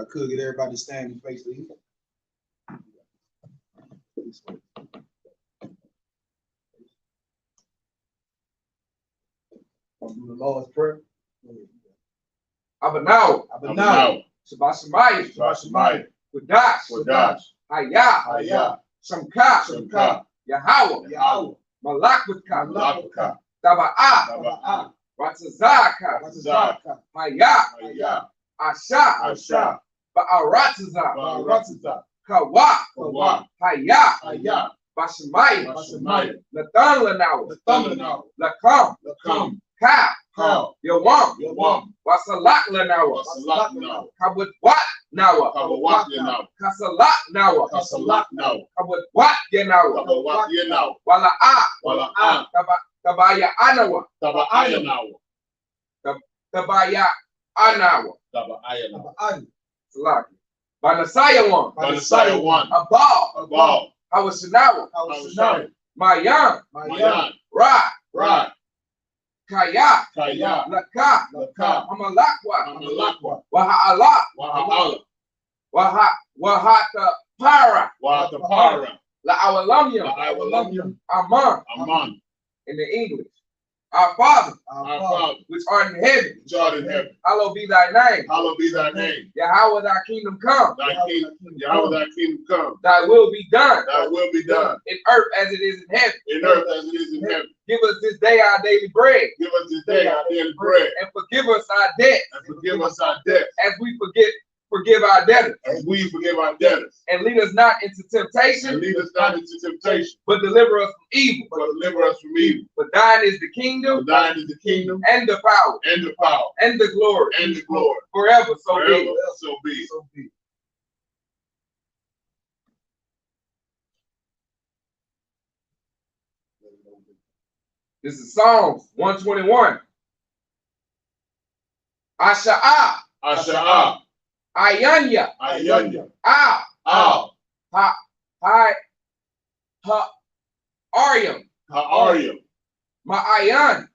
I could get everybody to stand and face the east. From the Lord's Prayer. Abanaw. Sabashamaya. Wadash. Haya. Shamka. Yahweh. Malakwaka. Taba'a. Ratzazaka. Haya. Asha. Ba'arataza. Kawa. Haya. Bashamaya. Nathan Lanawa. Lakam. Ka. Yawam. Wasalak Lanawa. Kabut Wat Nawa. Kasalak Nawa. Kabut Wat Yanawa. Wala'a. Tabaya Anawa. Tabaya Anawa. Salaki. Banasaya one. Abal. Hawasanawa. Mayan. Ra. Kaya. Laka. Amalakwa. Waha'ala. Wahata Para. La'awalamyam. Aman. In the English. Our Father, which art in heaven, hallowed be thy name. Yahweh, thy kingdom come. Thy will be done. In earth as it is in heaven. Give us this day our daily bread. And forgive us our debts. As we forgive our debtors. And lead us not into temptation. But deliver us from evil. For thine is the kingdom. And the power. And the glory. Forever. So be. This is Psalms 121. Asha'a. Ayanya. Aryam. Ma'ayan.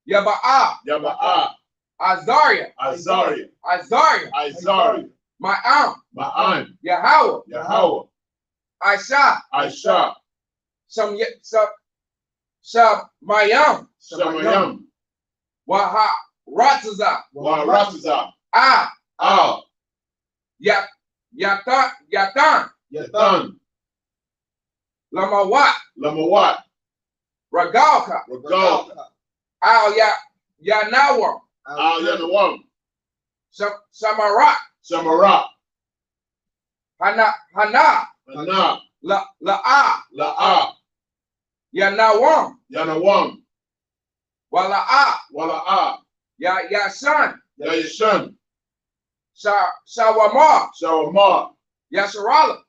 Yaba'a. Azariah. Ma'am. Yahweh. Aisha. Shamayam. Rataza. Yatan. Lamawat. Ragalka. Yanawam. Samarat. Hana. La'a. Yanawam. Wala'a. Yashan. Shawamar. Yasharala.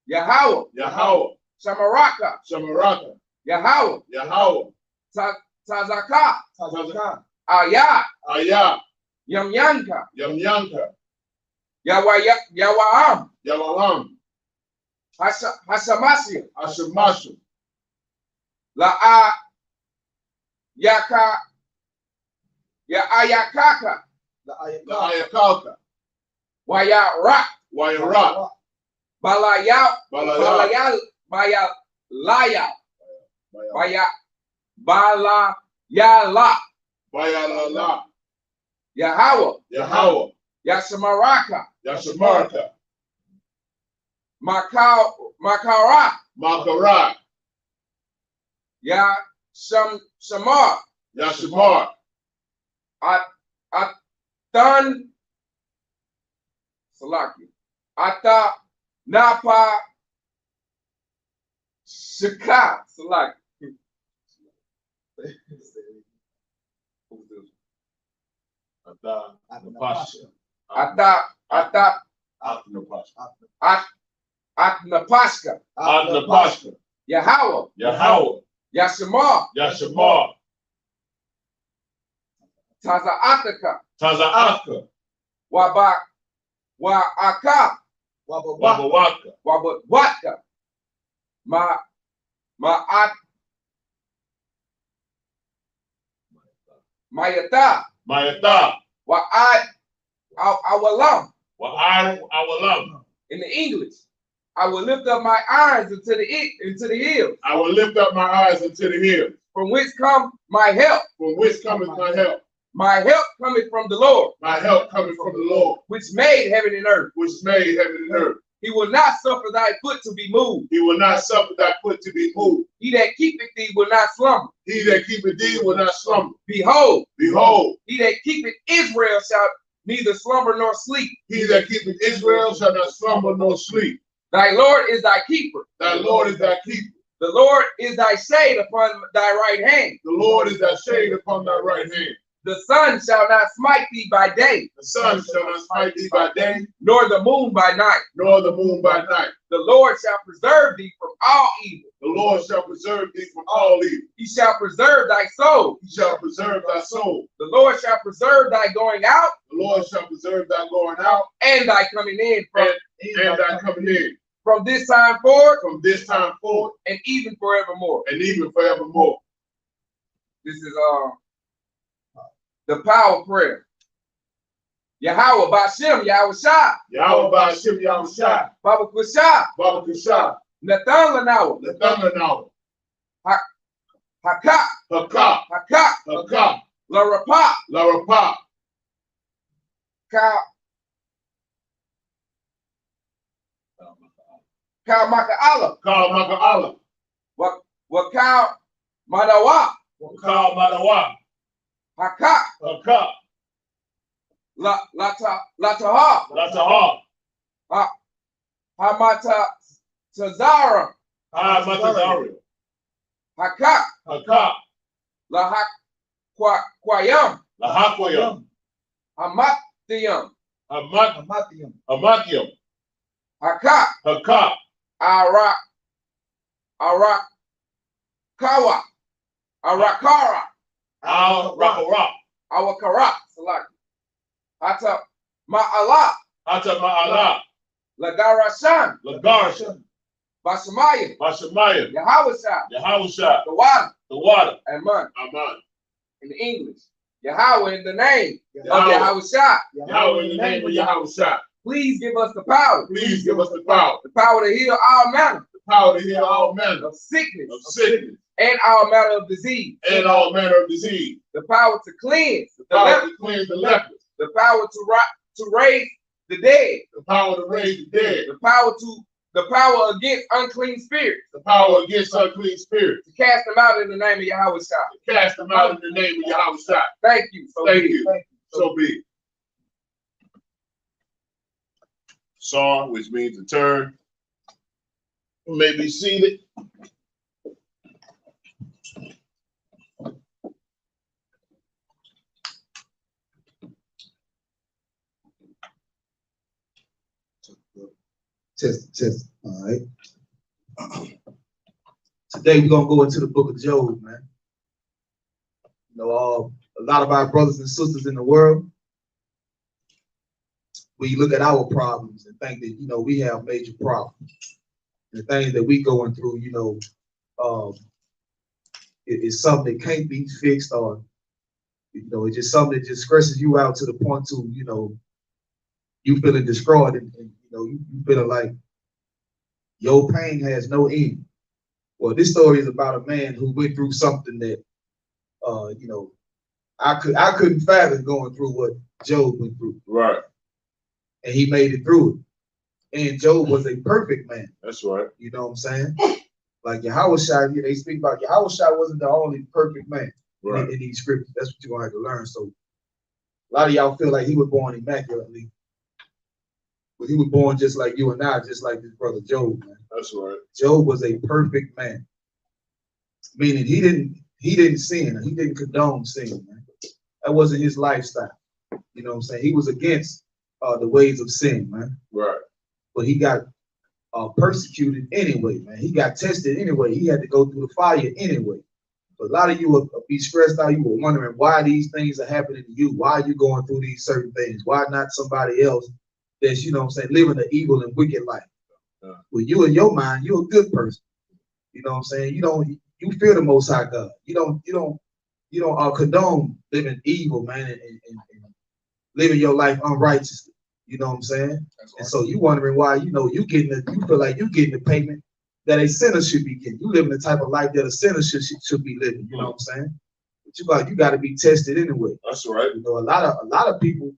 Yahweh. Shamaraka. Yahweh. Tazaka. Aya. Yamyanka. Yawa'am. Hashamashu. La'a. Ayakaka. Wayarak. Balayal. Bayala. Yahweh. Yashamaraka. Makara. Yashamar. Atan. Salaki. Ata. Napa. Shika. Salaki. Atnapashka. Yahweh. Yashamar. Taza'aka. Wa'aka. Wabawaka. Mayata. Wa'ad. I will love. Well, I will love. In the English, I will lift up my eyes into the hills. I will lift up my eyes into the hills. From which come my help. From which cometh my help. My help cometh from the Lord. My help cometh from the Lord. Which made heaven and earth. Which made heaven and earth. He will not suffer thy foot to be moved. He will not suffer thy foot to be moved. He that keepeth thee will not slumber. He that keepeth thee will not slumber. Behold, he that keepeth Israel shall neither slumber nor sleep. He that keepeth Israel shall not slumber nor sleep. Thy Lord is thy keeper. Thy Lord is thy keeper. The Lord is thy shade upon thy right hand. The Lord is thy shade upon thy right hand. The sun shall not smite thee by day. The sun shall not smite thee by day, nor the moon by night. Nor the moon by night. The Lord shall preserve thee from all evil. The Lord shall preserve thee from all evil. He shall preserve thy soul. He shall preserve thy soul. The Lord shall preserve thy going out. The Lord shall preserve thy going out. And thy coming in. And thy coming in. From this time forward. From this time forward. And even forevermore. And even forevermore. This is the power prayer. Yahweh Bashem, Yahweh Shah. Yahweh Bashem, Yahweh Shah. Baba Kushah. Baba Kushah. Nathan Lanawa. Nathan Lanawa. Hakak. Hakak. Hakak. Hakak. La Rapa. La Rapa. Kal Makaala. Kal Makaala. Wakal Madawa. Wakal Madawa. Hakak. Hakak. Lataha. Lataha. Hamata Tazara. Hamatazara. Hakak. Hakak. Lahak Kwayam. Lahakwayam. Hamathiam. Hamathiam. Hakak. Hakak. Arak Kawa. Arakara. Arakara. Awakara. Select. Hata Ma'ala. Hata Ma'ala. Lagarashan. Lagarashan. Bashamayim. Bashamayim. Yahweh Shah. Yahweh Shah. The water. The water. Amen. Amen. In English. Yahweh in the name of Yahweh. Yahweh Shah. Yahweh in the name of Yahweh Shah. Please give us the power. Please give us the power. The power to heal all manner. The power to heal all manner of sickness. Of sickness. And all manner of disease. And all manner of disease. The power to cleanse. The power to cleanse the lepers. The power to raise the dead. The power to raise the dead. The power against unclean spirits. The power against unclean spirits. To cast them out in the name of Yahweh Shah. To cast them out in the name of Yahweh Shah. Thank you. Thank you. So be it. Song, which means to turn. You may be seated. Test. All right. Today we're gonna go into the book of Job, man. You know, a lot of our brothers and sisters in the world, we look at our problems and think that, you know, we have major problems. The things that we going through, you know, it's something that can't be fixed, or, you know, it's just something that just stresses you out to the point to, you know, you feeling destroyed, and you know, you feeling like your pain has no end. Well, this story is about a man who went through something that, you know, I couldn't fathom going through what Job went through. Right. And he made it through it. And Job was a perfect man. That's right. You know what I'm saying? Like Yahweh Shah, they speak about Yahweh Shah wasn't the only perfect man in these scriptures. That's what you're gonna have to learn. So a lot of y'all feel like he was born immaculately, but he was born just like you and I, just like this brother Job, man. That's right. Job was a perfect man, meaning he didn't sin, he didn't condone sin, man. That wasn't his lifestyle. You know what I'm saying? He was against the ways of sin, man. Right. But he got persecuted anyway, man. He got tested anyway. He had to go through the fire anyway. But a lot of you will be stressed out. You were wondering why these things are happening to you. Why are you going through these certain things? Why not somebody else that's, you know what I'm saying, living an evil and wicked life? Well, you in your mind, you're a good person. You know what I'm saying? You fear the Most High God. You don't condone living evil, man, and living your life unrighteously. You know what I'm saying? And so you wondering why, you feel like you getting the payment that a sinner should be getting. You living the type of life that a sinner should be living. You know what I'm saying? But you got to be tested anyway. That's right. You know, a lot of people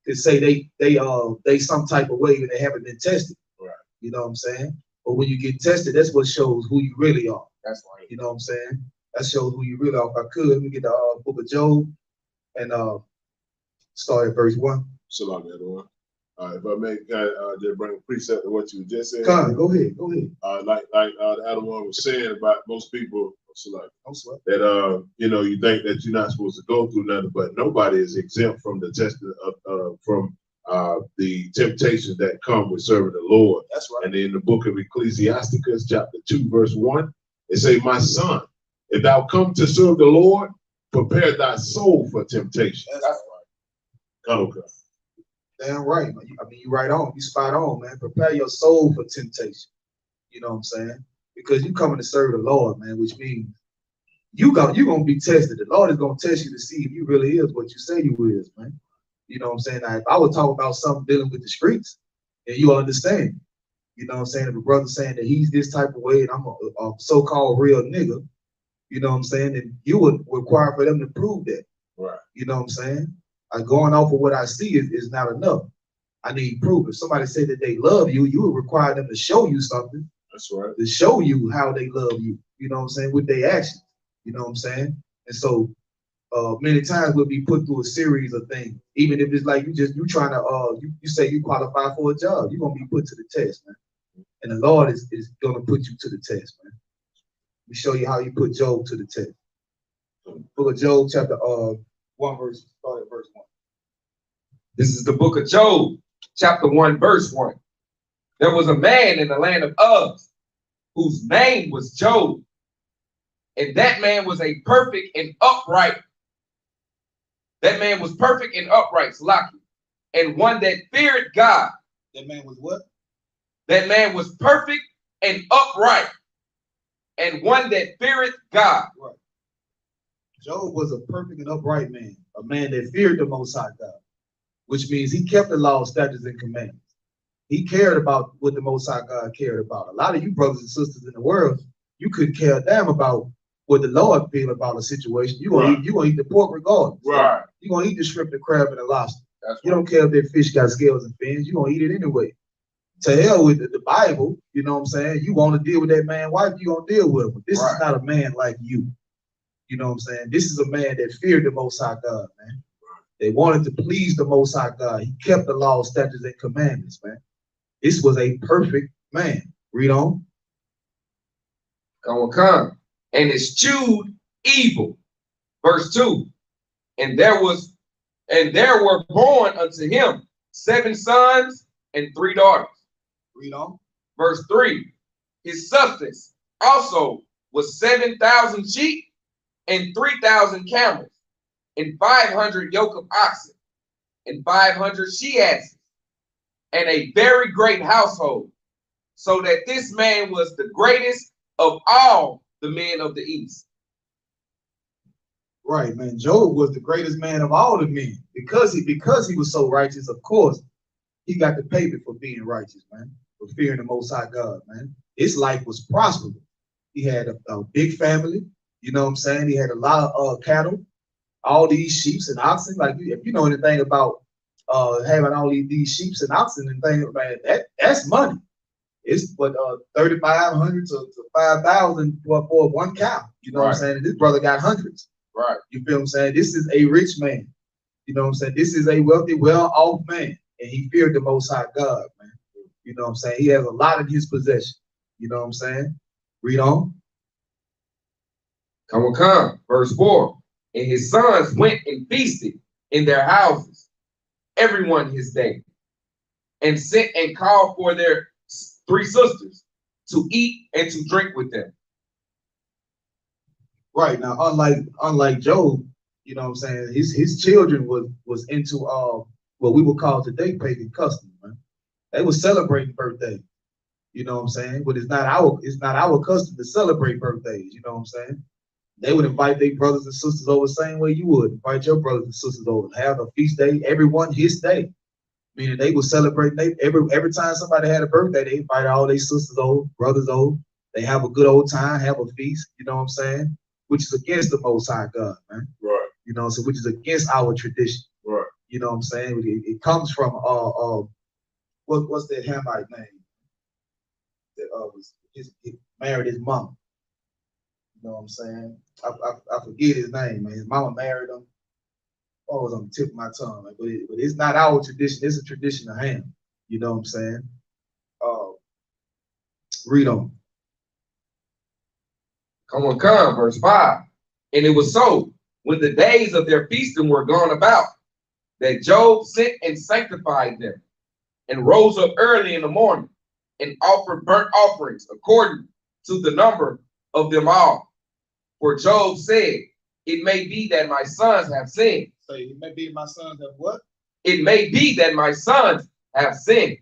can say they some type of way and they haven't been tested. Right. You know what I'm saying? But when you get tested, that's what shows who you really are. That's right. You know what I'm saying? That shows who you really are. If I could, let me get the book of Job and start at verse 1. Salam, everyone. If I may, just bring a precept to what you just said. Go ahead. Like the other one was saying about most people, that you think that you're not supposed to go through nothing, but nobody is exempt from the test from the temptations that come with serving the Lord. That's right. And in the book of Ecclesiasticus, chapter 2, verse 1, it say, "My son, if thou come to serve the Lord, prepare thy soul for temptation." That's right. Okay. Damn right. I mean, you right on. You spot on, man. Prepare your soul for temptation. You know what I'm saying? Because you coming to serve the Lord, man, which means you're going to be tested. The Lord is going to test you to see if you really is what you say you is, man. You know what I'm saying? Now, if I would talk about something dealing with the streets, then you'll understand. You know what I'm saying? If a brother saying that he's this type of way and I'm a so-called real nigga, you know what I'm saying? Then you would require for them to prove that. Right. You know what I'm saying? Like going off of what I see is not enough. I need proof. If somebody said that they love you, you would require them to show you something. That's right. To show you how they love you. You know what I'm saying? With their actions. You know what I'm saying? And so many times we'll be put through a series of things. Even if it's like you trying to you say you qualify for a job, you're gonna be put to the test, man. And the Lord is gonna put you to the test, man. Let me show you how you put Job to the test. Book of Job, chapter 1 verse, start at verse 1. This is the book of Job, chapter 1, verse 1. There was a man in the land of Uz whose name was Job, and that man was a perfect and upright. That man was perfect and upright, Salaki, and one that feared God. That man was what? That man was perfect and upright, and one that feared God. Right. Job was a perfect and upright man, a man that feared the Most High God, which means he kept the law, statutes, and commandments. He cared about what the Most High God cared about. A lot of you brothers and sisters in the world, you couldn't care a damn about what the Lord feel about a situation. You gonna eat the pork regardless. Right. You gonna eat the shrimp, the crab, and the lobster. That's you don't care if that fish got scales and fins. You gonna eat it anyway. To hell with the Bible. You know what I'm saying? You want to deal with that man's wife, you gonna deal with him. This is not a man like you. You know what I'm saying? This is a man that feared the Most High God, man. They wanted to please the Most High God. He kept the law, statutes, and commandments, man. This was a perfect man. Read on. Come. And eschewed evil. Verse 2. And there were born unto him 7 sons and 3 daughters. Read on. Verse 3. His substance also was 7,000 sheep and 3,000 camels, and 500 yoke of oxen, and 500 she-asses, and a very great household, so that this man was the greatest of all the men of the East. Right, man. Job was the greatest man of all the men. Because he was so righteous, of course, he got the payment for being righteous, man, for fearing the Most High God, man. His life was prosperous. He had a big family. You know what I'm saying? He had a lot of cattle, all these sheep and oxen. Like, if you know anything about having all these sheep and oxen and things, man, that's money. It's what 3,500 to 5,000 for one cow. You know what I'm saying? And this brother got hundreds. Right. You feel what I'm saying? This is a rich man. You know what I'm saying? This is a wealthy, well-off man, and he feared the Most High God, man. You know what I'm saying? He has a lot in his possession. You know what I'm saying? Read on. Come. Verse 4. And his sons went and feasted in their houses, everyone his day, and sent and called for their 3 sisters to eat and to drink with them. Right. Now, unlike Job, you know what I'm saying, his children was into what we would call today pagan customs, man. They were celebrating birthdays. You know what I'm saying? But it's not our custom to celebrate birthdays, you know what I'm saying? They would invite their brothers and sisters over the same way you would invite your brothers and sisters over. Have a feast day, everyone his day. Meaning they would celebrate every time somebody had a birthday, they invite all their sisters over, brothers over. They have a good old time, have a feast, you know what I'm saying? Which is against the Most High God, man. Right. You know, so which is against our tradition. Right. You know what I'm saying? It comes from what's that Hamite name? That he married his mom. You know what I'm saying? I forget his name, man. His mama married him. Oh, it was on the tip of my tongue, like, but it's not our tradition. It's a tradition of Ham. You know what I'm saying? Read on. Come, verse 5. And it was so, when the days of their feasting were gone about, that Job sent and sanctified them, and rose up early in the morning, and offered burnt offerings according to the number of them all. For Job said, it may be that my sons have sinned. Say, it may be that my sons have what? It may be that my sons have sinned.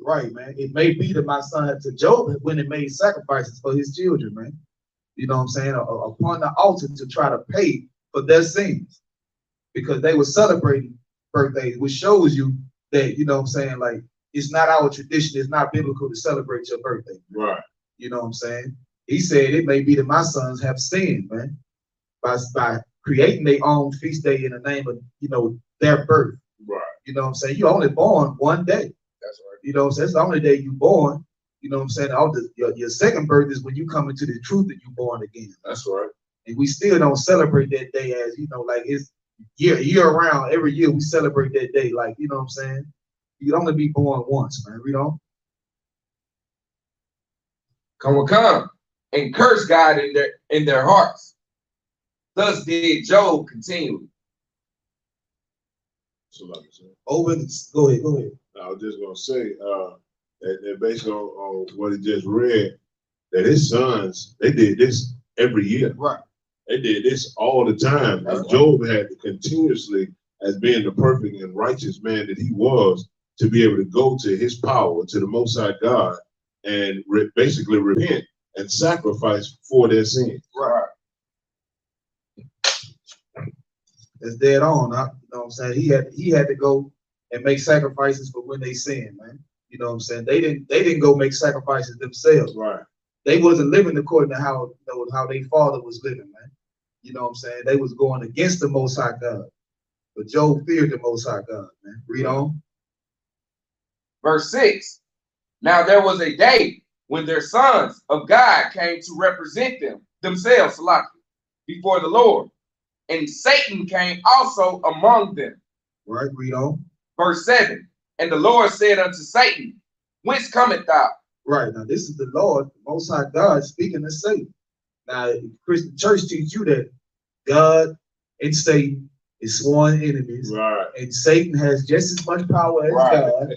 Right, man. It may be that my son had to Job when he made sacrifices for his children, man. You know what I'm saying? Upon the altar to try to pay for their sins. Because they were celebrating birthdays, which shows you that, you know what I'm saying, like, it's not our tradition, it's not biblical to celebrate your birthday. Right. You know what I'm saying? He said it may be that my sons have sinned, man, by creating their own feast day in the name of, you know, their birth. Right. You know what I'm saying? You're only born one day. That's right. You know what I'm saying? It's the only day you're born. You know what I'm saying? Your second birth is when you come into the truth that you're born again. That's right. And we still don't celebrate that day as, you know, like it's year round. Every year we celebrate that day. Like, you know what I'm saying? You'd only be born once, man. Read on. Come, and curse God in their hearts. Thus did Job continually. So like I said, go ahead. I was just gonna say that based on what he just read, that his sons, they did this every year. Right. They did this all the time. And Job had to continuously, as being the perfect and righteous man that he was, to be able to go to his power, to the Most High God, and basically repent and sacrifice for their sins. Right. That's dead on. You know what I'm saying? He had to go and make sacrifices for when they sinned, man. You know what I'm saying? They didn't go make sacrifices themselves. Right. They wasn't living according to how their father was living, man. You know what I'm saying? They was going against the Most High God. But Job feared the Most High God, man. Read on. Verse 6. Now there was a day when their sons of God came to represent themselves before the Lord. And Satan came also among them. Right, read on. Verse 7. And the Lord said unto Satan, whence cometh thou? Right, now this is the Lord, the Most High God, speaking to Satan. Now, the Christian church teach you that God and Satan is sworn enemies. Right. And Satan has just as much power as God.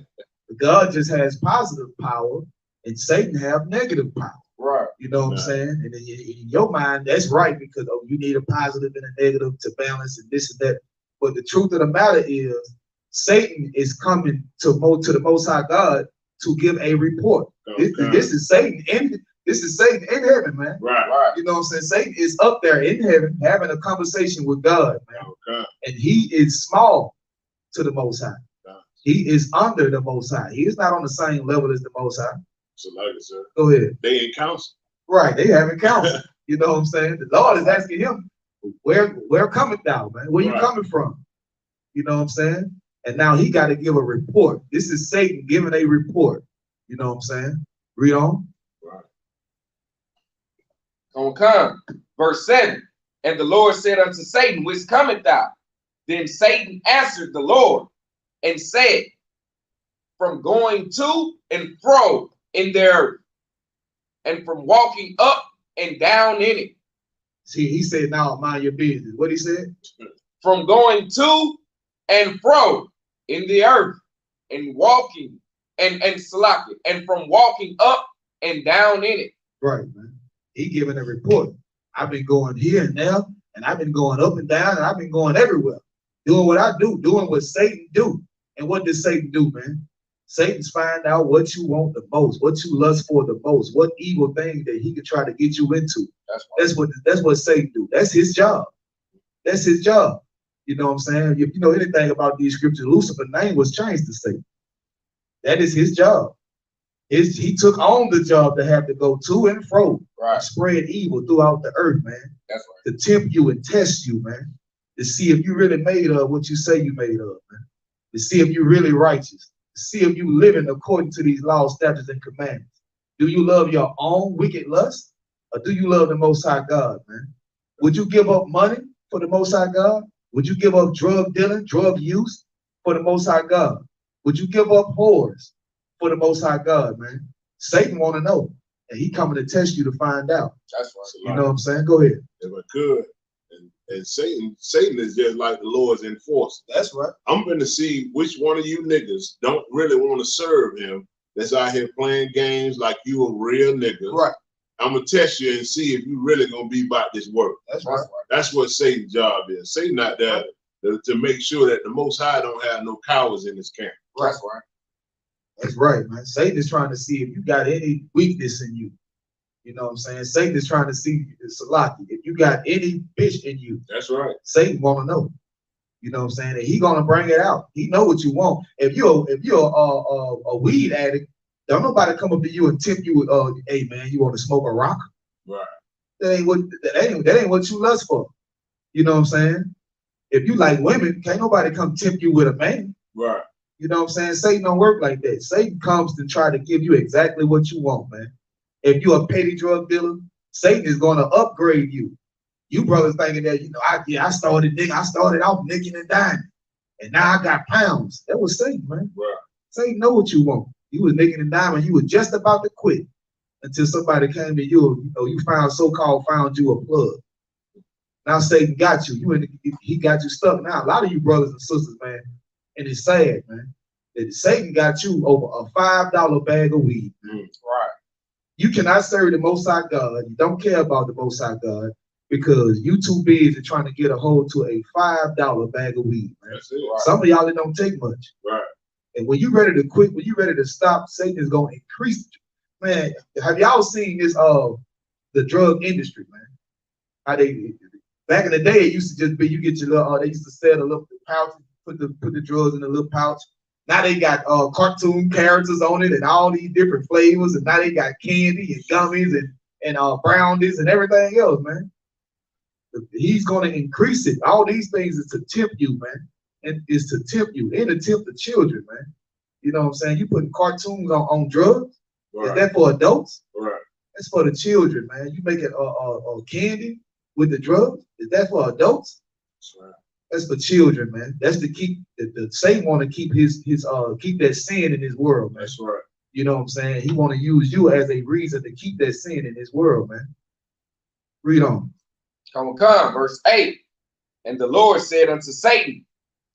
God just has positive power, and Satan have negative power. Right. You know what I'm saying? And in your mind, that's right, because you need a positive and a negative to balance and this and that. But the truth of the matter is, Satan is coming to the Most High God to give a report. Okay. This is Satan in heaven, man. Right. You know what I'm saying? Satan is up there in heaven having a conversation with God, man. Okay. And he is small to the Most High. Okay. He is under the Most High. He is not on the same level as the Most High. So like I said, go ahead. They in council. Right, they having counsel. You know what I'm saying? The Lord is asking him, where cometh thou, man? Where you coming from? You know what I'm saying? And now he got to give a report. This is Satan giving a report. You know what I'm saying? Read on. Right. Come. Verse 7. And the Lord said unto Satan, whence cometh thou? Then Satan answered the Lord and said, from going to and fro in the earth, and from walking up and down in it. See, he said, now mind your business. What he said? From going to and fro in the earth, and walking and from walking up and down in it. Right, man. He giving a report. I've been going here and there, and I've been going up and down, and I've been going everywhere, doing what I do, doing what Satan do. And what does Satan do, man? Satan's find out what you want the most, what you lust for the most, what evil thing that he can try to get you into. That's what Satan do. That's his job. That's his job. You know what I'm saying? If you know anything about these scriptures, Lucifer's name was changed to Satan. That is his job. He took on the job to have to go to and fro, and spread evil throughout the earth, man. That's right. To tempt you and test you, man. To see if you really made of what you say you made of, man. To see if you're really righteous. To see if you living according to these laws, statutes, and commandments. Do you love your own wicked lust, or do you love the Most High God, man? Would you give up money for the Most High God? Would you give up drug dealing, drug use for the Most High God? Would you give up whores for the Most High God, man? Satan want to know, and he coming to test you to find out. That's right. You know what I'm saying? Go ahead. If I could, and Satan is just like the Lord's enforcer. That's right. I'm going to see which one of you niggas don't really want to serve him. That's out here playing games like you a real nigga. Right. I'm gonna test you and see if you really gonna be about this work. That's right. That's what Satan's job is. Satan not there to make sure that the Most High don't have no cowards in his camp. That's right. That's right, man. Satan is trying to see if you got any weakness in you. You know what I'm saying? Satan is trying to see, Salaki, if you got any bitch in you. That's right. Satan want to know. You know what I'm saying? And he gonna bring it out. He know what you want. If you're a weed addict, don't nobody come up to you and tip you with, hey man, you want to smoke a rock? Right. That ain't what you lust for. You know what I'm saying? If you like women, can't nobody come tip you with a man. Right. You know what I'm saying? Satan don't work like that. Satan comes to try to give you exactly what you want, man. If you're a petty drug dealer, Satan is gonna upgrade you. You brothers thinking that, you know, I started off nicking and diming, and now I got pounds. That was Satan, man. Right. Satan know what you want. You was nicking and diming, you were just about to quit until somebody came to you, you know, you found you a plug. Now Satan got you. He got you stuck. Now a lot of you brothers and sisters, man, and it's sad, man, that Satan got you over a $5 bag of weed. Right. You cannot serve the Most High God. You don't care about the Most High God because you too busy trying to get a hold to a $5 bag of weed, man. That's it. Right. Some of y'all, it don't take much. Right. And when you ready to quit, when you ready to stop, Satan is gonna increase. Man, have y'all seen this? The drug industry, man. How they back in the day, it used to just be you get your little. They used to sell a little pouch, put the drugs in a little pouch. Now they got cartoon characters on it and all these different flavors, and now they got candy and gummies and brownies and everything else, man. He's gonna increase it. All these things is to tempt you, man. And is to tempt you and to tempt the children, man. You know what I'm saying? You putting cartoons on drugs. Right. Is that for adults? Right. That's for the children, man. You making candy with the drugs. Is that for adults? That's right. That's for children, man. That's to keep the Satan want to keep keep that sin in his world, man. That's right. You know what I'm saying? He want to use you as a reason to keep that sin in his world, man. Read on. Come, verse 8. And the Lord said unto Satan,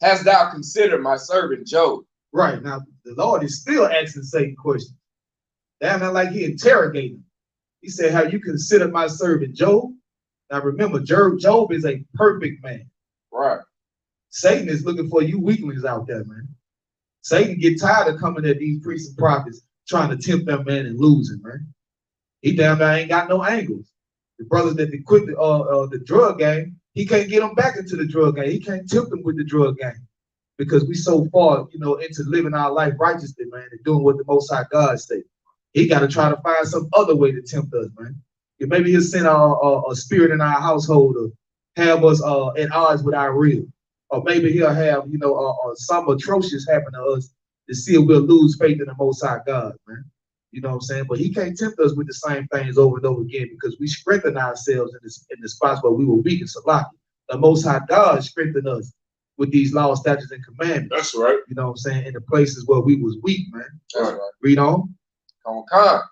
hast thou considered my servant Job? Right. Now, the Lord is still asking Satan questions. Damn, not like he interrogated him. He said, have you considered my servant Job? Now, remember, Job is a perfect man. Right. Satan is looking for you weaklings out there, man. Satan get tired of coming at these priests and prophets trying to tempt that man and losing, man. He damn near ain't got no angles. The brothers that quit the drug game, he can't get them back into the drug game. He can't tempt them with the drug game because we so far, you know, into living our life righteously, man, and doing what the Most High God said. He got to try to find some other way to tempt us, man. And maybe he'll send a spirit in our household to have us at odds with our real, or maybe he'll have, you know, some atrocious happen to us to see if we'll lose faith in the Most High God, man. You know what I'm saying? But he can't tempt us with the same things over and over again because we strengthen ourselves in the spots where we were weak and Salaki. The Most High God strengthened us with these laws, statutes, and commandments. That's right. You know what I'm saying? In the places where we was weak, man. That's right. Read on. Come.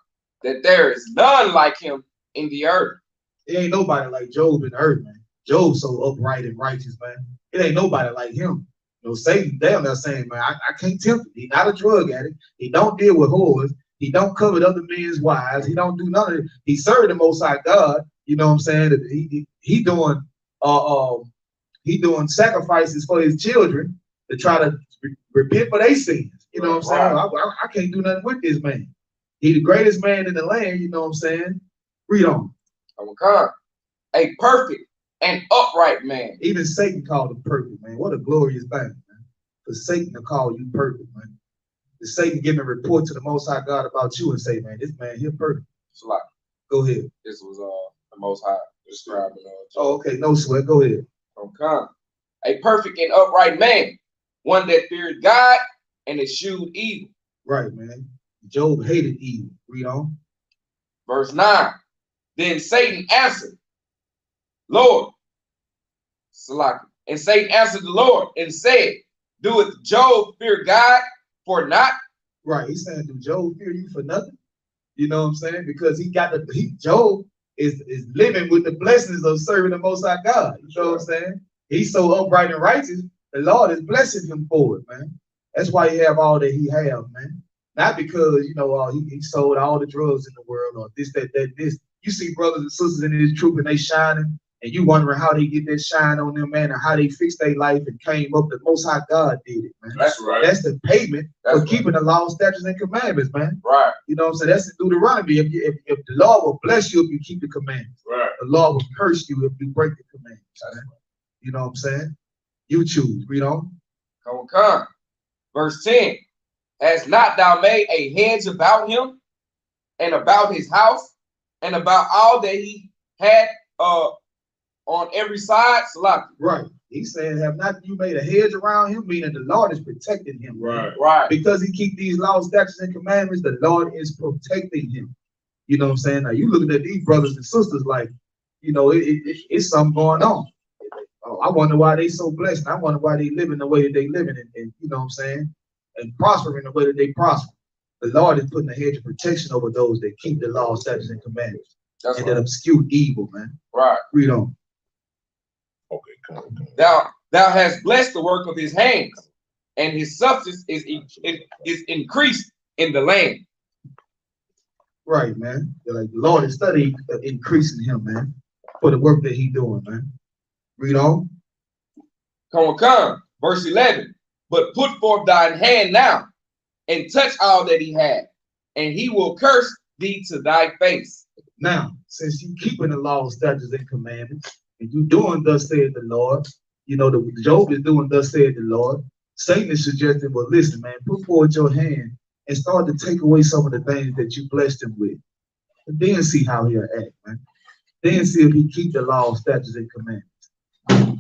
That there is none like him in the earth. There ain't nobody like Job in the earth, man. Job's so upright and righteous, man. It ain't nobody like him. You know, Satan down there saying, man, I can't tempt him. He's not a drug addict. He don't deal with whores. He don't covet other men's wives. He don't do none of it. He served the Most High God. You know what I'm saying? He doing sacrifices for his children to try to repent for their sins. You know what I'm saying? I can't do nothing with this man. He the greatest man in the land, you know what I'm saying? Read on. A perfect and upright man. Even Satan called him perfect, man. What a glorious thing, man. For Satan to call you perfect, man. The Satan giving a report to the Most High God about you and say, man, this man here perfect. Like, go ahead. This was the Most High describing. Oh, okay, no sweat. Go ahead. A perfect and upright man, one that feared God and eschewed evil. Right, man. Job hated evil. Read on. Verse 9. Then Satan answered, Lord, and Satan answered the Lord and said, doeth Job fear God for naught? Right, he's saying, do Job fear you for nothing? You know what I'm saying? Because Job is living with the blessings of serving the Most High God. You know what I'm saying? He's so upright and righteous, the Lord is blessing him for it, man. That's why he have all that he have, man. Not because, you know, he sold all the drugs in the world or this, that, this. You see brothers and sisters in this troop and they shining, and you wondering how they get that shine on them, man, and how they fixed their life and came up. The Most High God did it, man. That's right. That's the payment for keeping the law, statutes, and commandments, man. Right. You know what I'm saying? That's the Deuteronomy. If the Lord will bless you if you keep the commandments. Right. The Lord will curse you if you break the commandments. Man. You know what I'm saying? You choose. Read on. Come. Verse 10. Has not thou made a hedge about him and about his house and about all that he had on every side? Right. He's saying, have not you made a hedge around him, meaning the Lord is protecting him. Right. Right. Because he keep these laws, statutes, and commandments, the Lord is protecting him. You know what I'm saying? Now you looking at these brothers and sisters like, you know, it's something going on. Oh, I wonder why they so blessed. I wonder why they living the way that they living, and you know what I'm saying, and prospering the way that they prosper. The Lord is putting a hedge of protection over those that keep the law, statutes, and commandments. That obscure evil, man. Right. Read on. Okay, come on. Thou hast blessed the work of his hands, and his substance is increased in the land. Right, man. Like the Lord is studying increasing him, man, for the work that he doing, man. Read on. Come. Verse 11. But put forth thine hand now, and touch all that he had, and he will curse thee to thy face. Now, since you keeping the law, statutes, and commandments, and you doing thus said the Lord, you know, the Job is doing thus said the Lord. Satan is suggesting, well, listen, man, put forward your hand and start to take away some of the things that you blessed him with. And then see how he'll act, man. Then see if he keep the law, statutes, and commandments.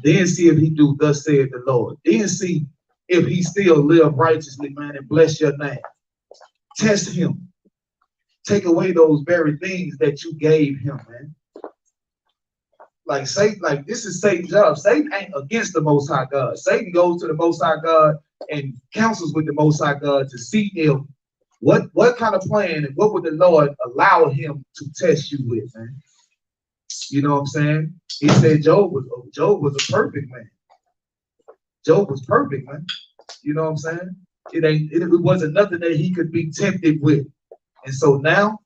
Then see if he do thus said the Lord. Then see if he still live righteously, man, and bless your name. Test him. Take away those very things that you gave him, man. Like Satan, like this is Satan's job. Satan ain't against the Most High God. Satan goes to the Most High God and counsels with the Most High God to see if what kind of plan and what would the Lord allow him to test you with, man. You know what I'm saying? He said Job was a perfect man. Job was perfect, man. You know what I'm saying? It wasn't nothing that he could be tempted with. And so now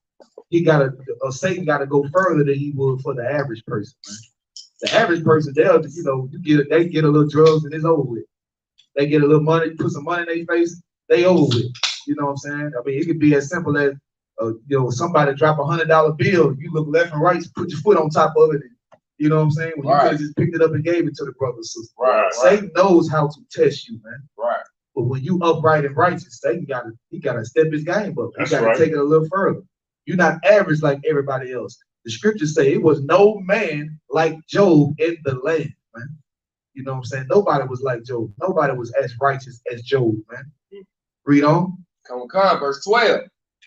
Satan gotta go further than he would for the average person, man. The average person, they get a little drugs and it's over with. They get a little money, put some money in their face, they over with. You know what I'm saying? I mean, it could be as simple as somebody drop $100 bill, you look left and right, put your foot on top of it, and, you know what I'm saying? When you could have just picked it up and gave it to the brother or sister. Right. Satan knows how to test you, man. Right. But when you upright and righteous, Satan gotta step his game up. He gotta right. take it a little further. You're not average like everybody else. The scriptures say it was no man like Job in the land, man. You know what I'm saying? Nobody was like Job. Nobody was as righteous as Job, man. Read on. Come, verse 12.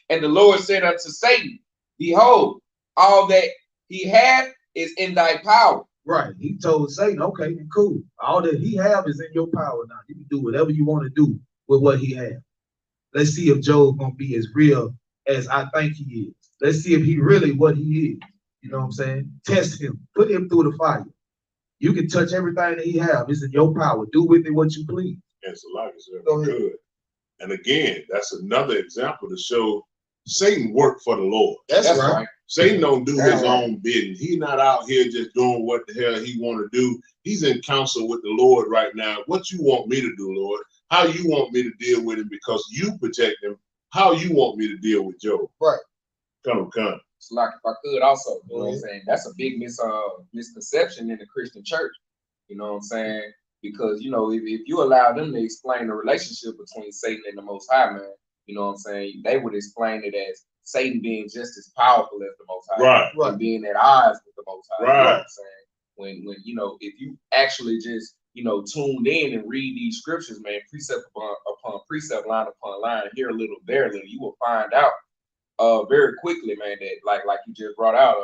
And the Lord said unto Satan, behold, all that he had is in thy power. Right. He told Satan, okay, cool. All that he have is in your power now. You can do whatever you want to do with what he has. Let's see if Job gonna be as real as I think he is. Let's see if he really what he is. You know what I'm saying? Test him. Put him through the fire. You can touch everything that he have. It's in your power. Do with it what you please. Yes, a lot is good. And again, that's another example to show Satan worked for the Lord. That's right. Satan don't do his own business. He's not out here just doing what the hell he want to do. He's in counsel with the Lord right now. What you want me to do, Lord? how you want me to deal with him because you protect him. How you want me to deal with Job? Right. Come. So like if I could also, you know what I'm saying? That's a big misconception in the Christian church. You know what I'm saying? Because, you know, if you allow them to explain the relationship between Satan and the Most High, man, you know what I'm saying? They would explain it as Satan being just as powerful as the Most High. Right. And being at odds with the Most High. Right. You know what I'm saying? When you know, if you actually just, you know, tuned in and read these scriptures, man, precept upon precept, line upon line, here a little, there a little, you will find out very quickly, man, that like you just brought out,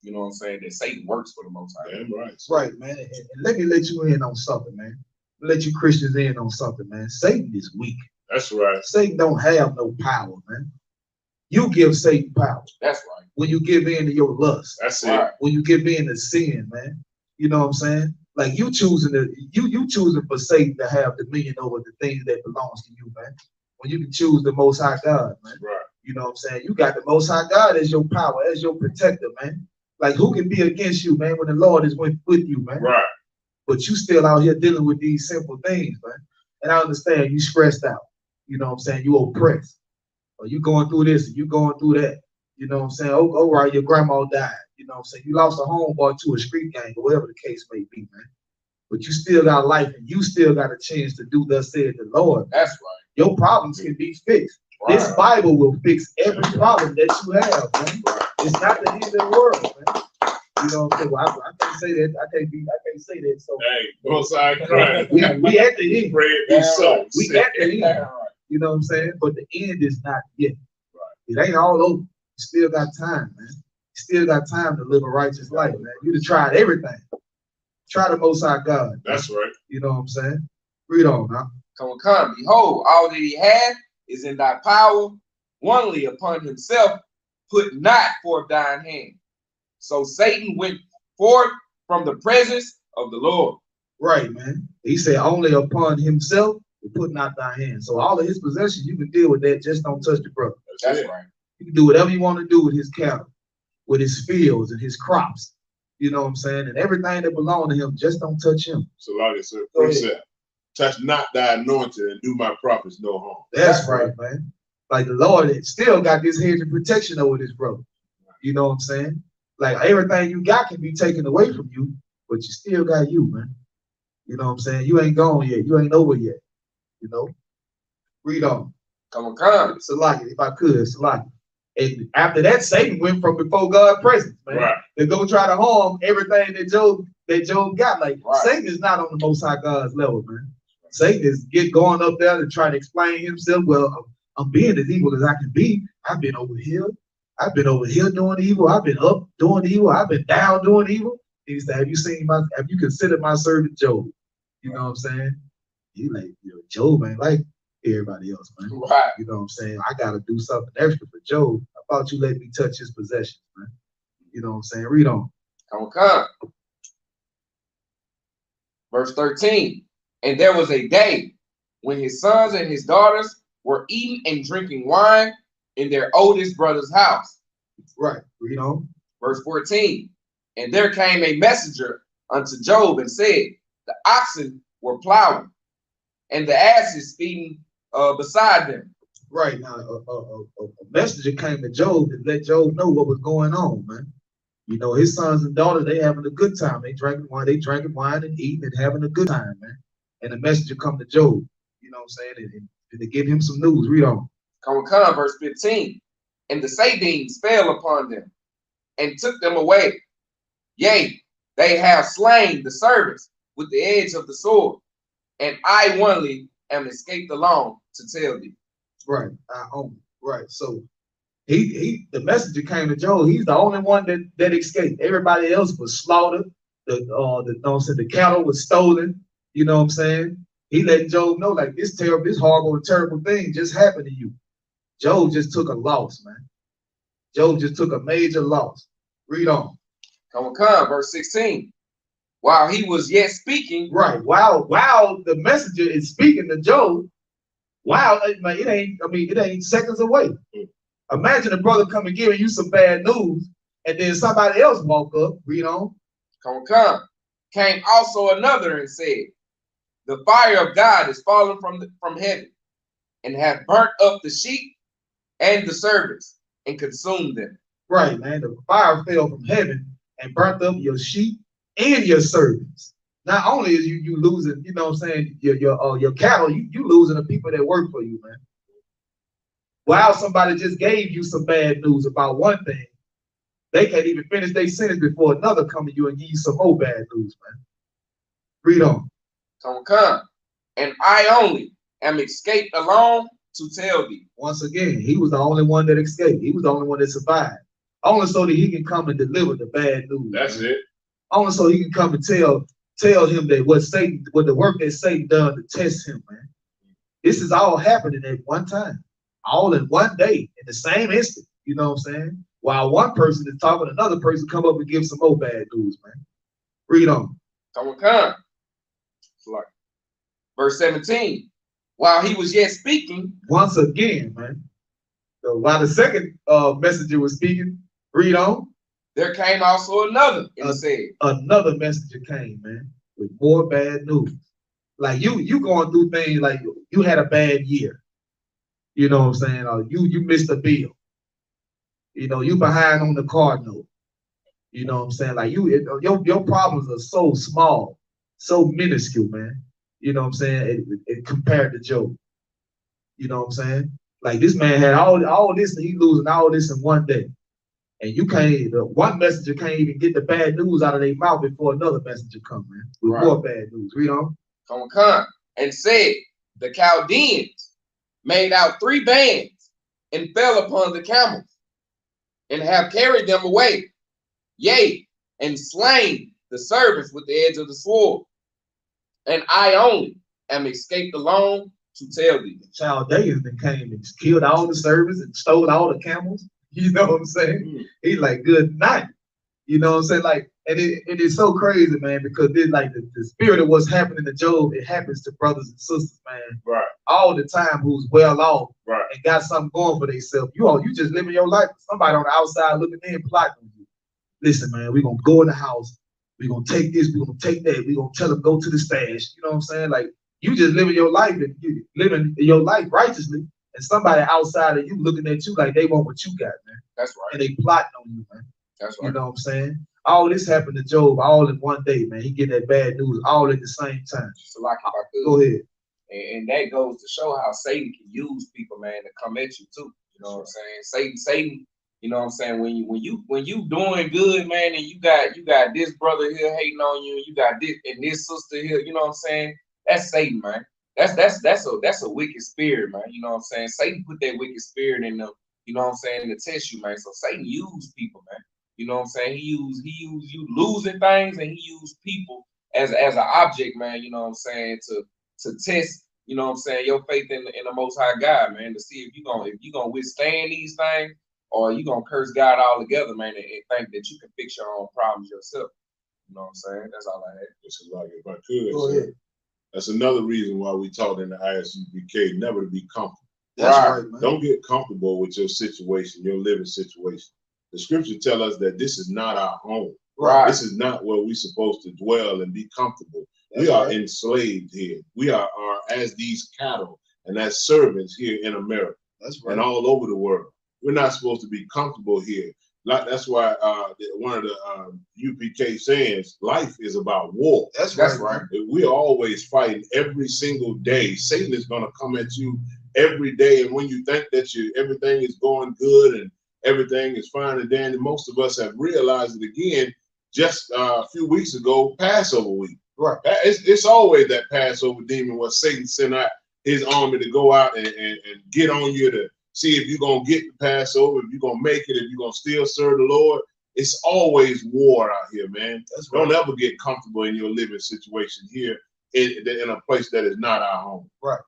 you know what I'm saying, that Satan works for the Most High. Damn right. Right, man. And let me let you in on something, man. Let you Christians in on something, man. Satan is weak. That's right. Satan don't have no power, man. You give Satan power. That's right. When you give in to your lust. That's right. it. When you give in to sin, man. You know what I'm saying? Like you choosing for Satan to have dominion over the things that belongs to you, man. When you can choose the Most High God, man. Right. You know what I'm saying? You got the Most High God as your power, as your protector, man. Like who can be against you, man, when the Lord is with you, man? Right. But you still out here dealing with these simple things, man. And I understand you stressed out. You know what I'm saying? You oppressed. Or you going through this and you going through that. You know what I'm saying? Oh, right, your grandma died. You know what I'm saying? You lost a homeboy to a street gang or whatever the case may be, man. But you still got life and you still got a chance to do thus said the Lord. That's right. Your problems can be fixed. Right. This Bible will fix every problem that you have, man. It's not the end of the world, man. You know what I'm saying? Well, I can't say that. I can't say that. So hey, Most High Christ. we at the end. Pray it be so. We at the end. You know what I'm saying? But the end is not yet. Right. It ain't all over. You still got time, man. You still got time to live a righteous life, man. You done tried everything. Try the Most High God. That's right. You know what I'm saying? Read on now. Come. Behold, all that he had is in thy power, only upon himself put not forth thine hand. So Satan went forth from the presence of the Lord. Right, man. He said only upon himself to put not thy hand. So all of his possessions, you can deal with that. Just don't touch the brother. That's right. You can do whatever you want to do with his cattle, with his fields and his crops. You know what I'm saying? And everything that belongs to him, just don't touch him. So like I said, precept. Touch not thy anointed and do my prophets no harm. That's right, man. Like the Lord still got this hedge of protection over this brother. You know what I'm saying? Like everything you got can be taken away from you, but you still got you, man. You know what I'm saying? You ain't gone yet. You ain't over yet. You know? Read on. Come. Salaki, if I could, Salaki. And after that, Satan went from before God's presence, man. Right. To go try to harm everything that Job got. Like Satan is not on the Most High God's level, man. Satan is going up there to try to explain himself. Well, I'm being as evil as I can be. I've been over here. I've been over here doing evil. I've been up doing evil. I've been down doing evil. He said, have you considered my servant Job? You know what I'm saying? He like, Job ain't like everybody else, man. Right. You know what I'm saying? I got to do something extra for Job. I thought you let me touch his possessions, man. You know what I'm saying? Read on. Come. Verse 13. And there was a day when his sons and his daughters were eating and drinking wine in their oldest brother's house. Right. Read on. Verse 14. And there came a messenger unto Job and said, the oxen were plowing and the asses feeding beside them. Right. Now, a messenger came to Job and let Job know what was going on, man. You know, his sons and daughters, they having a good time. They drinking wine and eating and having a good time, man. And the messenger come to Job, you know what I'm saying, and to give him some news. Read on. Come, verse 15. And the Sabines fell upon them and took them away. Yea, they have slain the servants with the edge of the sword, and I only am escaped alone to tell thee. Right, I own it. Right. So the messenger came to Job. He's the only one that escaped. Everybody else was slaughtered. The cattle was stolen. You know what I'm saying? He let Job know, like, this horrible and terrible thing just happened to you. Job just took a loss, man. Job just took a major loss. Read on. Come, verse 16. While he was yet speaking. Right. While the messenger is speaking to Job, it ain't seconds away. Imagine a brother coming giving you some bad news, and then somebody else walk up. Read on. Come. Came also another and said, the fire of God is fallen from heaven, and have burnt up the sheep and the servants, and consumed them. Right, man. The fire fell from heaven and burnt up your sheep and your servants. Not only is you losing, you know what I'm saying, your cattle, you losing the people that work for you, man. While somebody just gave you some bad news about one thing, they can't even finish their sentence before another come to you and give you some more bad news, man. Read on. Come. And I only am escaped alone to tell thee. Once again, he was the only one that escaped. He was the only one that survived. Only so that he can come and deliver the bad news. That's it. Only so he can come and tell him that what the work that Satan done to test him, man. This is all happening at one time, all in one day, in the same instant. You know what I'm saying? While one person is talking, another person come up and give some more bad news, man. Read on. Come. Verse 17. While he was yet speaking. Once again, man. So while the second messenger was speaking, read on. There came also another, and said. Another messenger came, man, with more bad news. Like you going through things like you had a bad year. You know what I'm saying? Or you missed a bill. You know, you behind on the car note. You know what I'm saying? Like your problems are so small, so minuscule, man. You know what I'm saying? It compared to Job. You know what I'm saying? Like this man had all this and he losing all this in one day. And you can't, one messenger can't even get the bad news out of their mouth before another messenger comes, man, with more bad news. Read on. Come. And said, the Chaldeans made out 3 bands and fell upon the camels and have carried them away. Yea, and slain the servants with the edge of the sword. And I only am escaped alone to tell thee. The Chaldeans then came and killed all the servants and stole all the camels. You know what I'm saying? He's like, good night. You know what I'm saying? Like, and it is so crazy, man, because it's like the spirit of what's happening to Job, it happens to brothers and sisters, man. Right. All the time who's well off, right, and got something going for themselves. You just living your life. Somebody on the outside looking in, plotting on you. Listen, man, we're gonna go in the house, we're gonna take this, we're gonna take that, we're gonna tell them go to the stash. You know what I'm saying? Like, you just living your life and you living your life righteously. And somebody outside of you looking at you like they want what you got, man. That's right. And they plotting on you, man. That's right. You know what I'm saying? All this happened to Job all in one day, man. He getting that bad news all at the same time. So like if I could, go ahead. And that goes to show how Satan can use people, man, to come at you too. You know what I'm saying? Satan, you know what I'm saying? When you doing good, man, and you got this brother here hating on you, and you got this and this sister here, you know what I'm saying? That's Satan, man. That's a wicked spirit, man. You know what I'm saying? Satan put that wicked spirit in them, you know what I'm saying, to test you, man. So Satan used people, man. You know what I'm saying? He used you losing things, and he used people as an object, man, you know what I'm saying, to test, you know what I'm saying, your faith in the Most High God, man, to see if you're gonna withstand these things, or you gonna curse God altogether, man, and think that you can fix your own problems yourself. You know what I'm saying? That's all I had. This is like, if I could, go ahead. That's another reason why we taught in the ISUPK never to be comfortable. That's right, man. Don't get comfortable with your situation, your living situation. The scripture tell us that this is not our home. Right. This is not where we're supposed to dwell and be comfortable. That's we are right. Enslaved here. We are as these cattle and as servants here in America. That's right. And all over the world. We're not supposed to be comfortable here. That's why one of the UPK sayings, life is about war. That's right. We're always fighting every single day. Satan is going to come at you every day. And when you think that everything is going good and everything is fine and dandy, most of us have realized it again just a few weeks ago, Passover week. Right. It's always that Passover demon where Satan sent out his army to go out and get on you to see if you're going to get the Passover, if you're going to make it, if you're going to still serve the Lord. It's always war out here, man. Don't ever get comfortable in your living situation here in a place that is not our home. Right.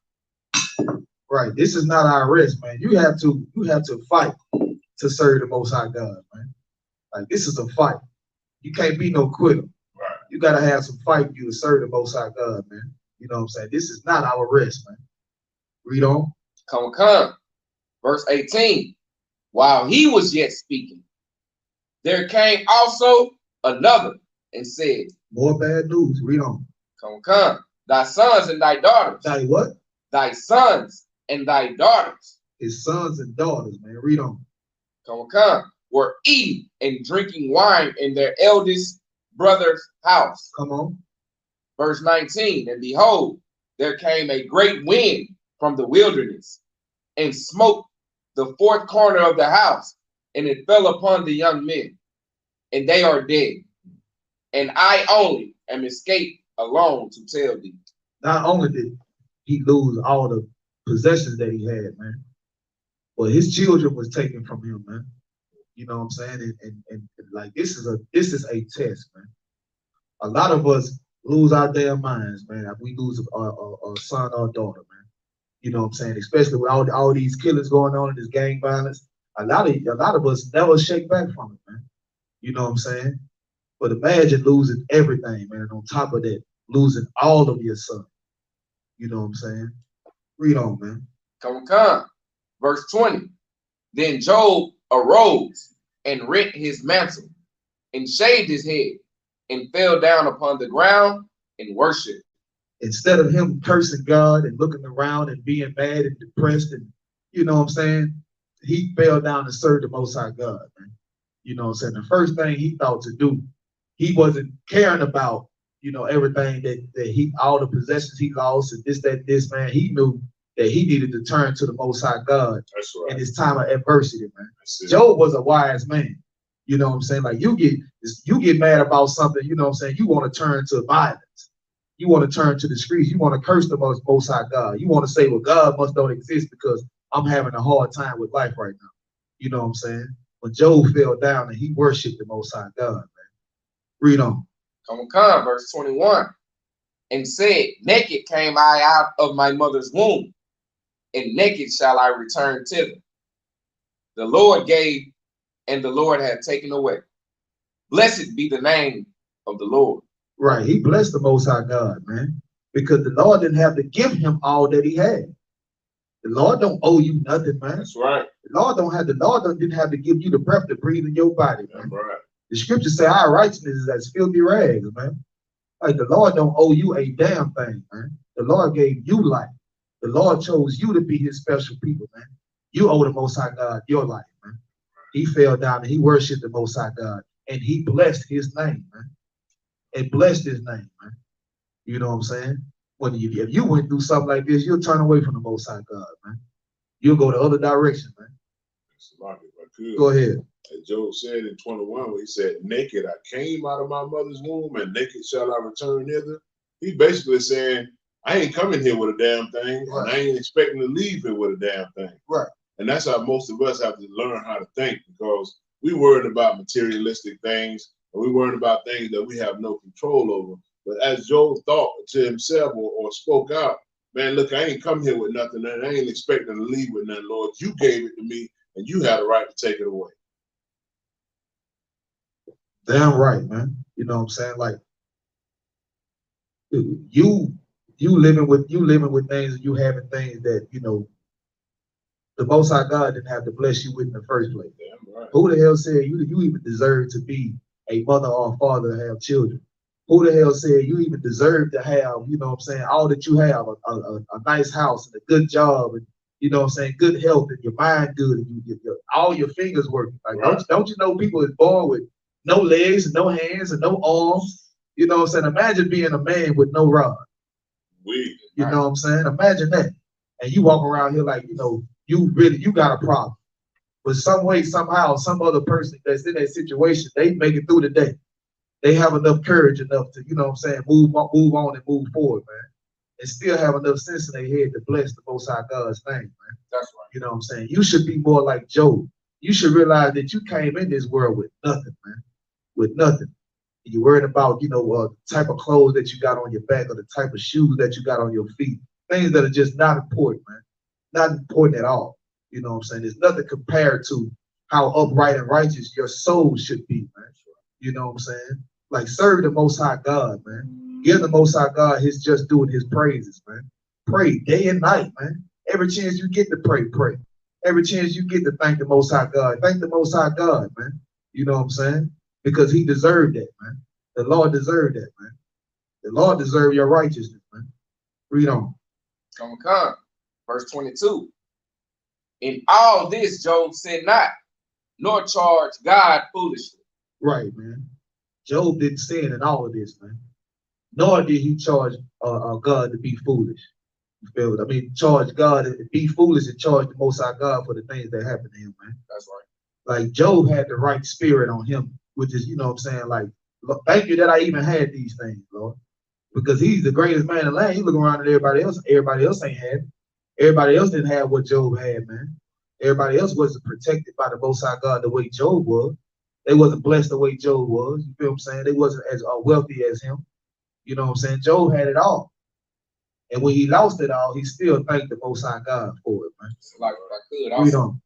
Right. This is not our rest, man. You have to fight to serve the Most High God, man. Like, this is a fight. You can't be no quitter. Right. You got to have some fight for you to serve the Most High God, man. You know what I'm saying? This is not our rest, man. Read on. Come. Verse 18. While he was yet speaking, there came also another and said, more bad news. Read on. Come. Thy sons and thy daughters. Thy what? Thy sons and thy daughters. His sons and daughters, man. Read on. Come. Were eating and drinking wine in their eldest brother's house. Come on. Verse 19, and behold, there came a great wind from the wilderness and smote the fourth corner of the house, and it fell upon the young men, and they are dead. And I only am escaped alone to tell thee. Not only did he lose all the possessions that he had, man, but his children was taken from him, man. You know what I'm saying? And like this is a test, man. A lot of us lose our damn minds, man, if we lose a son or a daughter, man. You know what I'm saying? Especially with all these killings going on and this gang violence. A lot of us never shake back from it, man. You know what I'm saying? But imagine losing everything, man. And on top of that, losing all of your son. You know what I'm saying? Read on, man. Come. Verse 20. Then Job arose and rent his mantle and shaved his head and fell down upon the ground and worshiped. Instead of him cursing God and looking around and being mad and depressed and, you know what I'm saying, he fell down and served the Most High God, man. You know what I'm saying? The first thing he thought to do, he wasn't caring about, you know, everything that all the possessions he lost and this, man. He knew that he needed to turn to the Most High God. That's right. In his time of adversity, man. Job was a wise man. You know what I'm saying? Like you get mad about something, you know what I'm saying? You want to turn to violence. You want to turn to the streets. You want to curse the Most High God. You want to say, well, God must don't exist because I'm having a hard time with life right now. You know what I'm saying? When Job fell down and he worshiped the Most High God, man. Read on. Come, verse 21. And said, naked came I out of my mother's womb, and naked shall I return thither. The Lord gave, and the Lord hath taken away. Blessed be the name of the Lord. Right. He blessed the Most High God, man, because the Lord didn't have to give him all that he had. The Lord don't owe you nothing, man. That's right. The Lord didn't have to give you the breath to breathe in your body, man. That's right. The scriptures say our righteousness is as filthy rags, man. Like the Lord don't owe you a damn thing, man. The Lord gave you life. The Lord chose you to be his special people, man. You owe the Most High God your life, man. He fell down and he worshiped the Most High God, and he blessed his name, man. And blessed his name, man. You know what I'm saying? If you went through something like this, you'll turn away from the Most High God, man. You'll go the other direction, man. Go ahead. And Job said in 21, when he said, naked I came out of my mother's womb, and naked shall I return thither. He basically saying, I ain't coming here with a damn thing, right, and I ain't expecting to leave here with a damn thing. Right. And that's how most of us have to learn how to think, because we worried about materialistic things, and we worried about things that we have no control over. But as Job thought to himself or spoke out, man, look, I ain't come here with nothing, and I ain't expecting to leave with nothing, Lord. You gave it to me, and you had a right to take it away. Damn right, man. You know what I'm saying? Like you living with things, and you having things that, you know, the Most High God didn't have to bless you with in the first place. Damn right. Who the hell said you even deserve to be a mother or a father to have children? Who the hell said you even deserve to have, you know what I'm saying, all that you have, a nice house and a good job, and, you know what I'm saying, good health, and your mind good, and all your fingers working. Like, right. Don't you know people is born with no legs and no hands and no arms? You know what I'm saying? Imagine being a man with no rod. You know what I'm saying? Imagine that. And you walk around here like, you know, you got a problem. But some way, somehow, some other person that's in that situation, they make it through the day. They have enough courage enough to, you know what I'm saying, move on and move forward, man. And still have enough sense in their head to bless the Most High God's name, man. That's right. You know what I'm saying? You should be more like Job. You should realize that you came in this world with nothing, man. With nothing. And you're worried about, you know, the type of clothes that you got on your back or the type of shoes that you got on your feet. Things that are just not important, man. Not important at all. You know what I'm saying? There's nothing compared to how upright and righteous your soul should be, man. You know what I'm saying? Like, serve the Most High God, man. Give the Most High God his just due and his praises, man. Pray day and night, man. Every chance you get to pray, pray. Every chance you get to thank the Most High God, thank the Most High God, man. You know what I'm saying? Because he deserved that, man. The Lord deserved that, man. The Lord deserved your righteousness, man. Read on. Come. Verse 22. In all this, Job said not, nor charged God foolishly. Right, man. Job didn't sin in all of this, man. Nor did he charge God to be foolish. You feel it? I mean, charge God to be foolish and charge the Most High God for the things that happened to him, man. That's right. Like Job had the right spirit on him, which is, you know what I'm saying, like, thank you that I even had these things, Lord. Because he's the greatest man in the land. You look around at everybody else ain't had it. Everybody else didn't have what Job had, man. Everybody else wasn't protected by the Most High God the way Job was. They wasn't blessed the way Job was. You feel what I'm saying? They wasn't as wealthy as him. You know what I'm saying? Job had it all. And when he lost it all, he still thanked the Most High God for it, man. Like I could also. Read on.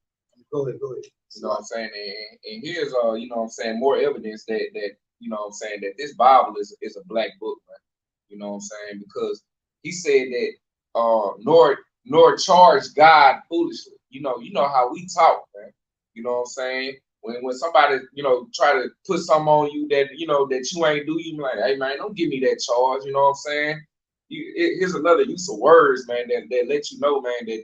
Go ahead. You know what I'm saying? And here's you know what I'm saying, more evidence that you know what I'm saying, that this Bible is a black book, man. You know what I'm saying? Because he said that nor charge God foolishly. You know how we talk, man. You know what I'm saying? When somebody, you know, try to put something on you that, you know, that you ain't do, you be like, hey man, don't give me that charge, you know what I'm saying? Here's another use of words, man, that let you know, man, that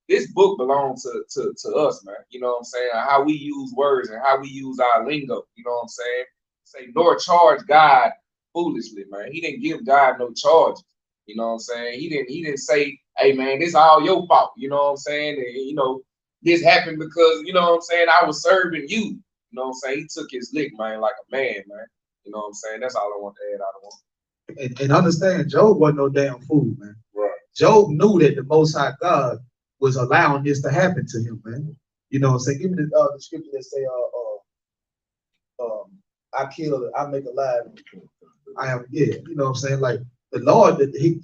this book belongs to us, man. You know what I'm saying? How we use words and how we use our lingo, you know what I'm saying? Say, nor charge God foolishly, man. He didn't give God no charges. You know what I'm saying? He didn't say, hey man, this all your fault. You know what I'm saying? And, you know, this happened because, you know what I'm saying, I was serving you. You know what I'm saying? He took his lick, man, like a man, man. You know what I'm saying? That's all I want to add out of one. And understand, Job wasn't no damn fool, man. Right. Job knew that the Most High God was allowing this to happen to him, man. You know what I'm saying? Give me the scripture that say, I kill, I make alive. I am, yeah. You know what I'm saying? Like the Lord,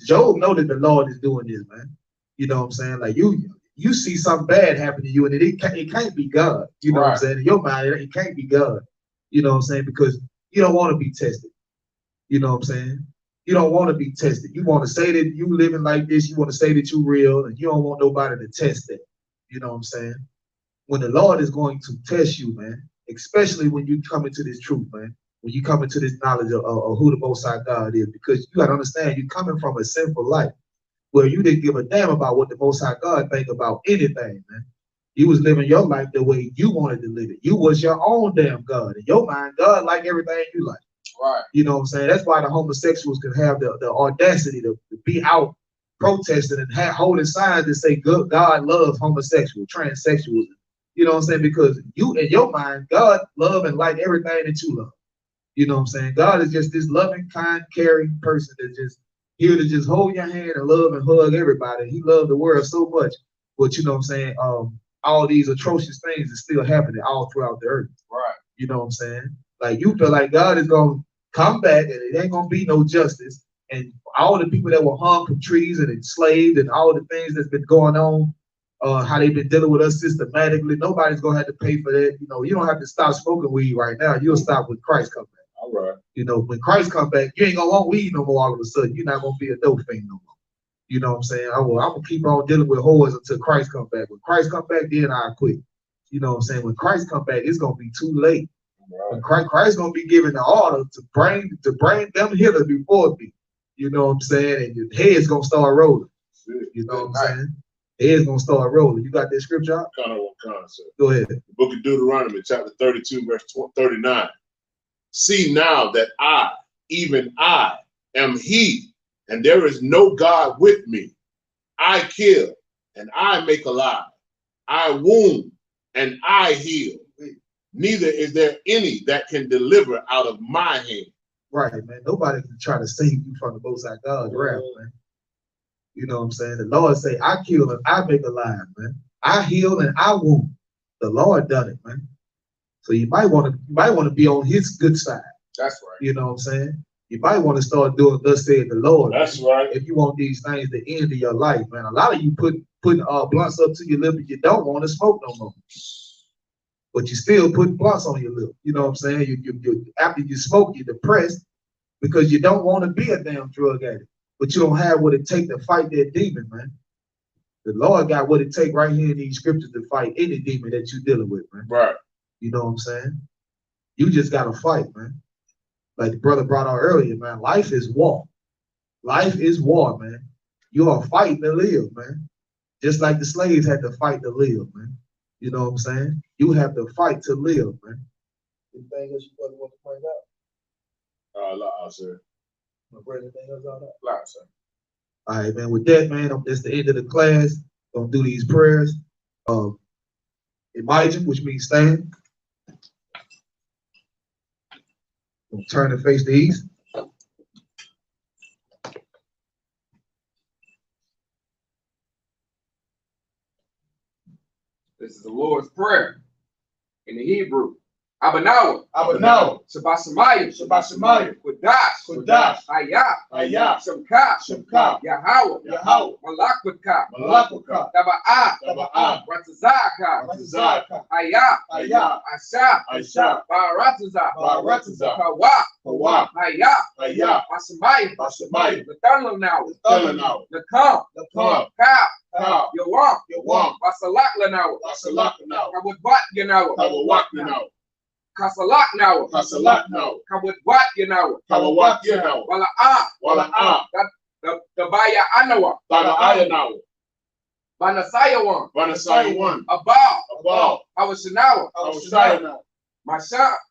Job know that the Lord is doing this, man. You know what I'm saying? Like you see something bad happen to you, and it can't be God. You know what I'm saying? In your mind, it can't be God. You know what I'm saying? Because you don't want to be tested. You know what I'm saying? You don't want to be tested. You want to say that you living like this. You want to say that you real, and you don't want nobody to test that. You know what I'm saying? When the Lord is going to test you, man, especially when you come into this truth, man, when you come into this knowledge of who the Most High God is, because you got to understand, you're coming from a sinful life where you didn't give a damn about what the Most High God think about anything, man. You was living your life the way you wanted to live it. You was your own damn God. In your mind, God like everything you like. Right. You know what I'm saying? That's why the homosexuals can have the audacity to be out protesting and holding signs that say God loves homosexuals, transsexuals. You know what I'm saying? Because you, in your mind, God love and like everything that you love. You know what I'm saying? God is just this loving, kind, caring person that's just here to just hold your hand and love and hug everybody. He loved the world so much. But you know what I'm saying? All these atrocious things are still happening all throughout the earth. Right. You know what I'm saying? Like you feel like God is going to come back and it ain't going to be no justice. And all the people that were hung from trees and enslaved and all the things that's been going on, how they've been dealing with us systematically, nobody's going to have to pay for that. You know, you don't have to stop smoking weed right now. You'll stop when Christ comes back. All right. You know, when Christ comes back, you ain't going to want weed no more all of a sudden. You're not going to be a dope fiend no more. You know what I'm saying? I'm going to keep on dealing with whores until Christ comes back. When Christ comes back, then I'll quit. You know what I'm saying? When Christ comes back, it's going to be too late. Right. When Christ going to be given the order to bring them hither before me. You know what I'm saying? And your head's going to start rolling. You know what I'm saying? Head's going to start rolling. You got that scripture out? Kind of one concept. Go ahead. The book of Deuteronomy, chapter 32, verse 39. See now that I, even I, am he, and there is no God with me. I kill, and I make alive. I wound, and I heal. Neither is there any that can deliver out of my hand. Right, man. Nobody can try to save you from the Most High God's wrath, man. You know what I'm saying? The Lord say, I kill and I make alive, man. I heal and I wound. The Lord done it, man. So you might want to be on his good side. That's right. You know what I'm saying? You might want to start doing thus said the Lord. That's man. right. If you want these things to end in your life, man. A lot of you putting blunts up to your lip and you don't want to smoke no more. But you still put blunts on your lip. You know what I'm saying? You after you smoke, you're depressed because you don't want to be a damn drug addict. But you don't have what it takes to fight that demon, man. The Lord got what it takes right here in these scriptures to fight any demon that you're dealing with, man. Right. You know what I'm saying? You just got to fight, man. Like the brother brought out earlier, man, life is war. Life is war, man. You are fighting to live, man. Just like the slaves had to fight to live, man. You know what I'm saying? You have to fight to live, man. Anything else you want to point out? Lot, sir. Anything else on that? Lot, sir. All right, man. With that, man, that's the end of the class. Gonna do these prayers. Imagine, which means stand. Gonna turn and face the east. This is the Lord's Prayer in the Hebrew. Abanawa. Shabbat Shemayim. Kodash. Hayah. Shemka. Yahweh. Malakwatka. Taba'ah. Ratazaka. Hayah. Asha. Baratazah. Kawah. Hayah. Ashemayim. Nathanawa. Nakam. Kab. Yawam. Basalak Lanawa. Kabudbat Yanawa. Kasalak now. Kabudwat Yanawa. Wala the Baya Anawa. Banasaya one. Abal. Awashanawa.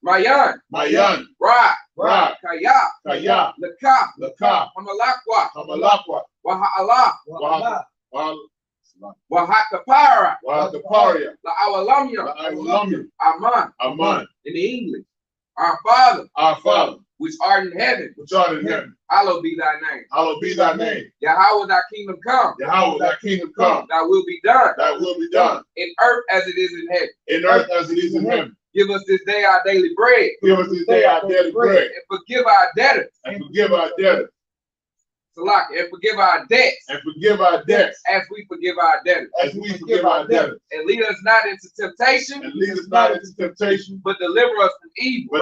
Mayan. Ra. Kaya. Laka. Hamalakwa. Waha'Allah. Wahakapara. La Awalamya. Aman. In the English. Our Father. Which art in heaven. Hallowed be thy name. Yahweh thy kingdom come. Thy will be done. In earth as it is in heaven. Give us this day our daily bread. And forgive our debtors. And forgive our debts. As we forgive our debtors. And lead us not into temptation. But deliver us from evil.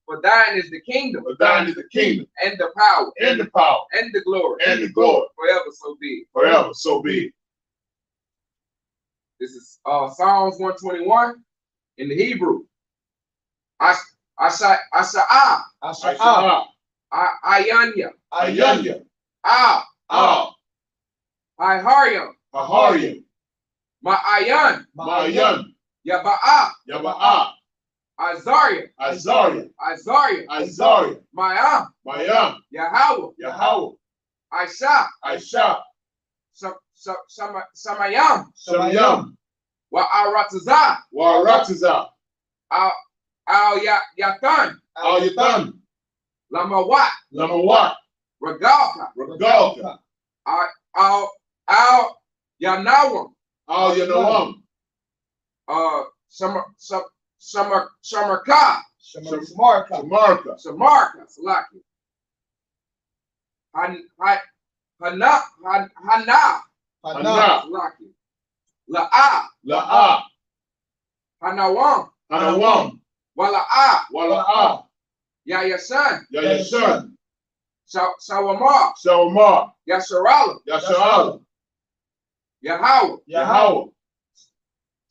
For thine is the kingdom. And the power. And the glory. Forever so be. This is Psalms 121 in the Hebrew. Asha'ah. Ayanya. Ahariam. Ma'ayan. Yaba'ah. Azariah. Mayam. Yahweh. Aisha. Samayam. Wa'aratazah. Al-Yathan. Lamawat. Regalka. Al-Yanawam. Shamarka. Salaki. Hana. Salaki. La'a. Hanawam. Wala'a. Yayasan. Shawamar. Yasharala. Yahweh.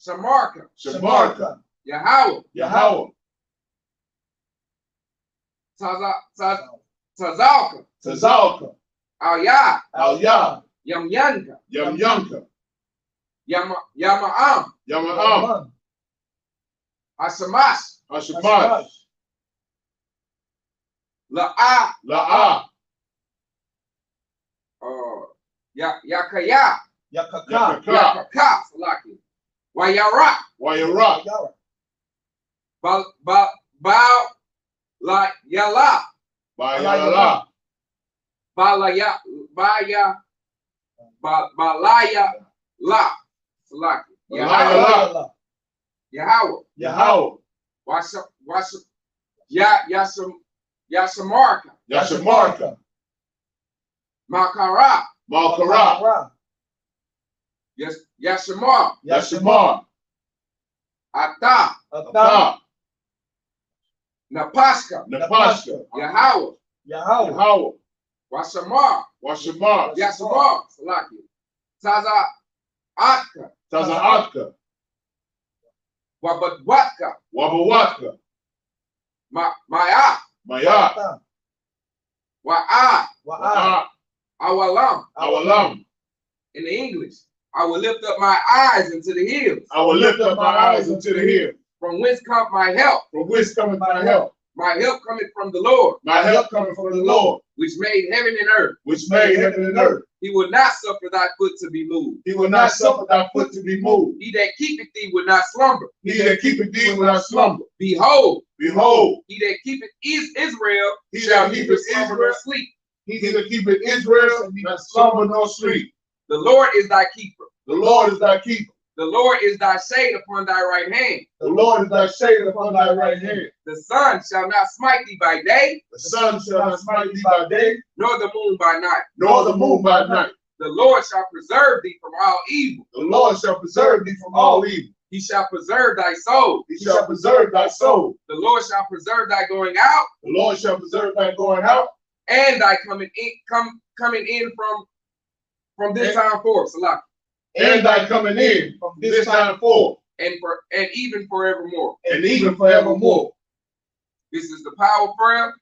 Shamarka. Yahweh. Tazalka. Al-Yah. Yamyanka. Yama'am. Hashamash. La'a. Yakaka. Salaki. Wayara. Balaya la. Salaki. Yahweh. Yasamarka. Malkara. Yasamar. Ata. Napaska. Yahweh. Wasamar. Yasamar. Salaki. Taza'atka. Wabadwatka. Maya. Wa'a. Awalam. Awalam. In the English, I will lift up my eyes into the hills. I will lift up my eyes into the hills. From whence cometh my help? From whence cometh my help? My help cometh from the Lord. My help cometh from the Lord, which made heaven and earth. which made heaven and earth. He will not suffer thy foot to be moved. He will not suffer thy foot to be moved. He that keepeth thee will not slumber. He that keepeth thee will not slumber. Behold, Behold, he that keepeth Israel he shall that neither keepeth slumber Israel, nor sleep. he that keepeth Israel, not slumber nor sleep. The Lord is thy keeper. The Lord is thy keeper. The Lord is thy shade upon thy right hand. The Lord is thy shade upon thy right hand. The sun shall not smite thee by day, The sun shall not smite thee by day, nor the moon by night. nor the moon by night. The Lord shall preserve thee from all evil. The Lord shall preserve thee from all evil. He shall preserve thy soul. He shall preserve thy soul. The Lord shall preserve thy going out, The Lord shall preserve thy going out, and thy coming in from this time forth. Salah. and thy coming in from this time forth, And even forevermore. and even forevermore. This is the power of prayer.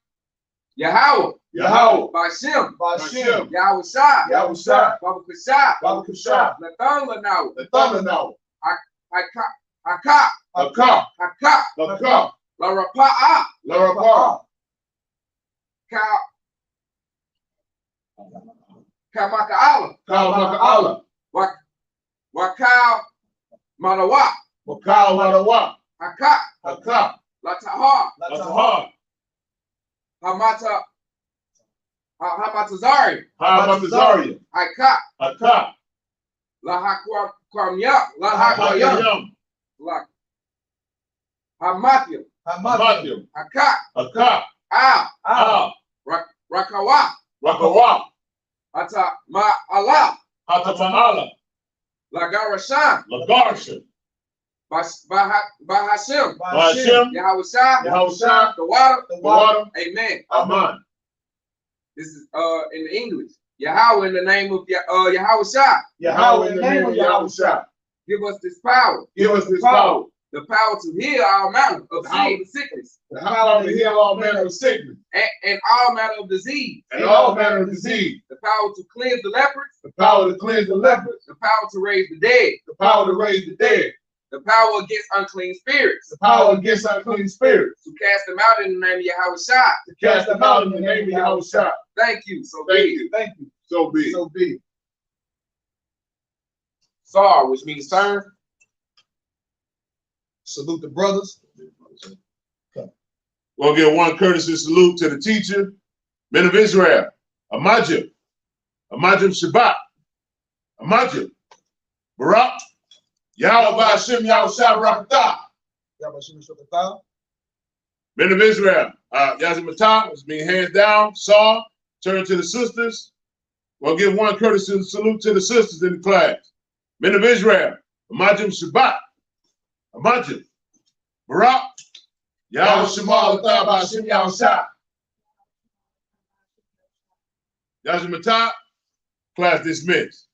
Yahweh. Yahweh, Bashem. Hashem, Yahweh Shah. Yahweh Shah, Baba Kashah. Baba Kashah, Nathan Lanaw. the thunder now, Haka. Hakah, Haka. Hakah, La Rapa'a. Larapah, Kamaka'ala. Kalmaka'ala, Wakal Manawa. Wakal Manawa, Haka. Hakah, Lataha. Latahar, Hamatazari. Hamatazariah, Haka. Hakah, Lahakwamya. Lahakwayam. Hakayam, Hamathim. Hamathim, Haka. Hakah, Al. Rakawa. Rakawa, Hata Ma'ala. Hatama'ala, Lagarashan. Lagarsha, Bahashem. Hashem, Yahweh Shah. Yahweh Shah, The water. the water, Amen. Aman. This is in the English. Yahweh in the name of Yahweh Shah. Yahweh in the name of Yahweh Shah. Give us this power. Give us this power. The power to heal all manner of sickness. The power to heal all manner of sickness. And all manner of disease. And all manner of disease. The power to cleanse the lepers. The power to cleanse the lepers. The power to raise the dead. The power to raise the dead. The power against unclean spirits. The power against unclean spirits. To cast them out in the name of Yahweh Shah. To cast them out in the name of Yahweh Shah. Thank you. So Thank be you. it. Thank you. So be it. So be it. Sar, which means turn. Salute the brothers. We'll give one courtesy salute to the teacher, men of Israel, Amajim, Shabbat, Amajim, Barak, Yahweh Hashem, Yahweh Shah Rakatah. Men of Israel, Yazimatah, which means hands down, saw, turn to the sisters. We'll give one courtesy salute to the sisters in the class. Men of Israel, Amajim Shabbat, Amajim, Barak, Yahweh Shemal Atah B'Hashem Yahweh Shah. Yazimatah, class dismissed.